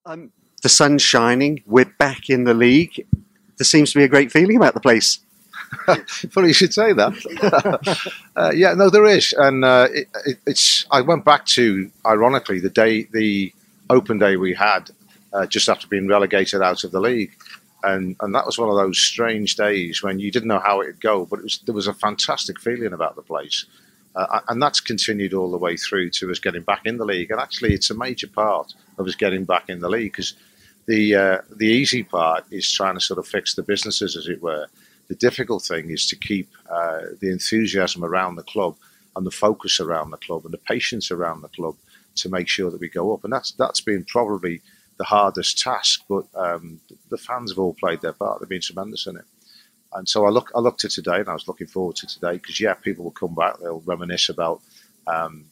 Um, the sun's shining. We're back in the league. There seems to be a great feeling about the place. Funny you should say that. Yeah, no, there is, and it's. I went back to, ironically, the open day we had just after being relegated out of the league, and that was one of those strange days when you didn't know how it'd go, but there was a fantastic feeling about the place, and that's continued all the way through to us getting back in the league, and actually, it's a major part of us getting back in the league because the easy part is trying to sort of fix the businesses, as it were. The difficult thing is to keep the enthusiasm around the club and the focus around the club and the patience around the club to make sure that we go up. And that's been probably the hardest task. But the fans have all played their part. They've been tremendous in it. And so I look to today, and I was looking forward to today because, yeah, people will come back. They'll reminisce about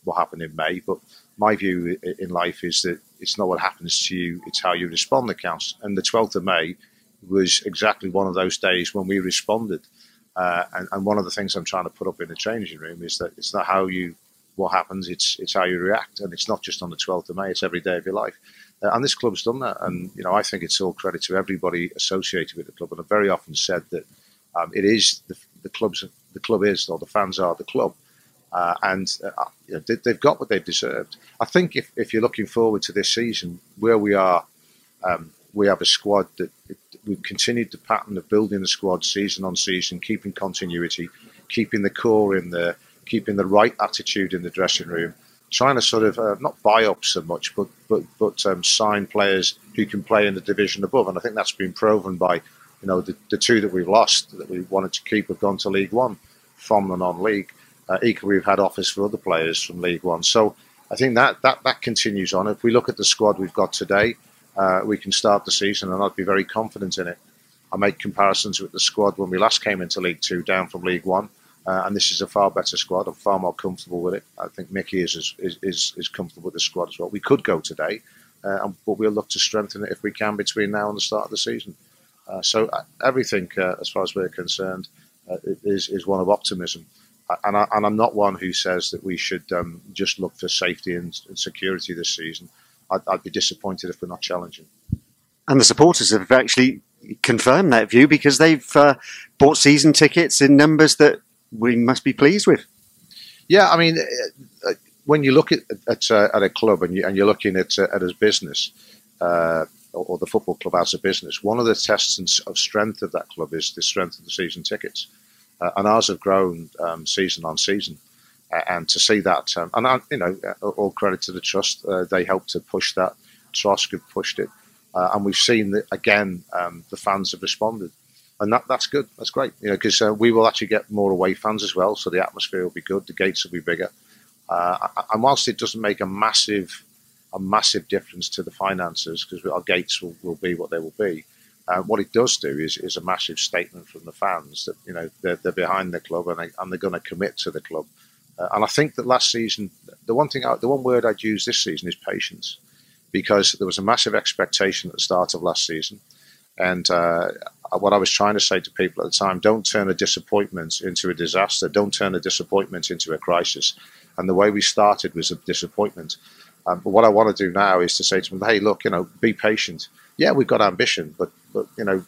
what happened in May. But my view in life is that it's not what happens to you, it's how you respond that counts. And the 12th of May was exactly one of those days when we responded. And one of the things I'm trying to put up in the changing room is that it's not what happens, it's how you react. And it's not just on the 12th of May, it's every day of your life. And this club's done that. And, you know, I think it's all credit to everybody associated with the club. And I've very often said that it is the club is, or the fans are the club. You know, they've got what they've deserved. I think if you're looking forward to this season, where we are, we have a squad that we've continued the pattern of building the squad season on season, keeping continuity, keeping the core in there, keeping the right attitude in the dressing room, trying to sort of not buy up so much, but sign players who can play in the division above. And I think that's been proven by, you know, the two that we've lost that we wanted to keep have gone to League One from the non-league. Equally, we've had offers for other players from League One. So I think that continues on. If we look at the squad we've got today, we can start the season, and I'd be very confident in it. I make comparisons with the squad when we last came into League Two, down from League One, and this is a far better squad. I'm far more comfortable with it. I think Mickey is comfortable with the squad as well. We could go today, but we'll look to strengthen it if we can between now and the start of the season. So everything, as far as we're concerned, is one of optimism. And I'm not one who says that we should just look for safety and security this season. I'd be disappointed if we're not challenging. And the supporters have actually confirmed that view because they've bought season tickets in numbers that we must be pleased with. Yeah, I mean, when you look at a club and you're looking at a business, or the football club as a business, one of the tests of strength of that club is the strength of the season tickets. And ours have grown season on season. And to see that, you know, all credit to the Trust. They helped to push that. Trosk have pushed it. And we've seen that, again, the fans have responded. And that's good. That's great. You know, because we will actually get more away fans as well. So the atmosphere will be good. The gates will be bigger. And whilst it doesn't make a massive difference to the finances, because our gates will be what they will be, what it does do is a massive statement from the fans that, you know, they're behind the club and they're going to commit to the club. And I think that last season, the one word I'd use this season is patience, because there was a massive expectation at the start of last season. And what I was trying to say to people at the time, don't turn a disappointment into a disaster. Don't turn a disappointment into a crisis. And the way we started was a disappointment. But what I want to do now is to say to them, hey, look, you know, be patient. Yeah, we've got ambition, but you know,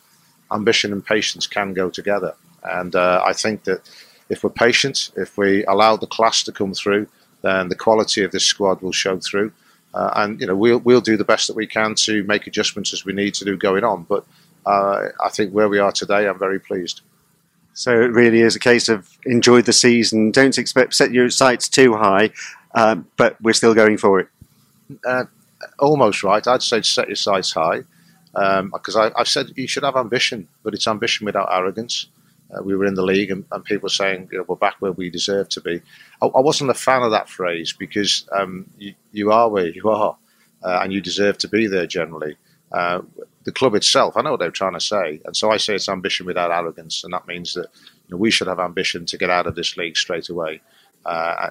ambition and patience can go together. And I think that if we're patient, if we allow the class to come through, then the quality of this squad will show through. And you know, we'll do the best that we can to make adjustments as we need to do going on. But I think where we are today, I'm very pleased. So it really is a case of enjoy the season. Don't set your sights too high, but we're still going for it. Almost right. I'd say set your sights high, because I've said you should have ambition, but it's ambition without arrogance. We were in the league, and people were saying, you know, we're back where we deserve to be. I wasn't a fan of that phrase because you are where you are, and you deserve to be there generally. The club itself, I know what they're trying to say, and so I say it's ambition without arrogance, and that means that, you know, we should have ambition to get out of this league straight away.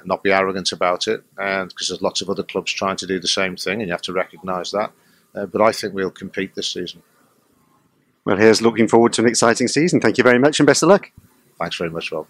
Not be arrogant about it, and because there's lots of other clubs trying to do the same thing, and you have to recognise that. But I think we'll compete this season. Well, here's looking forward to an exciting season. Thank you very much and best of luck. Thanks very much, Rob.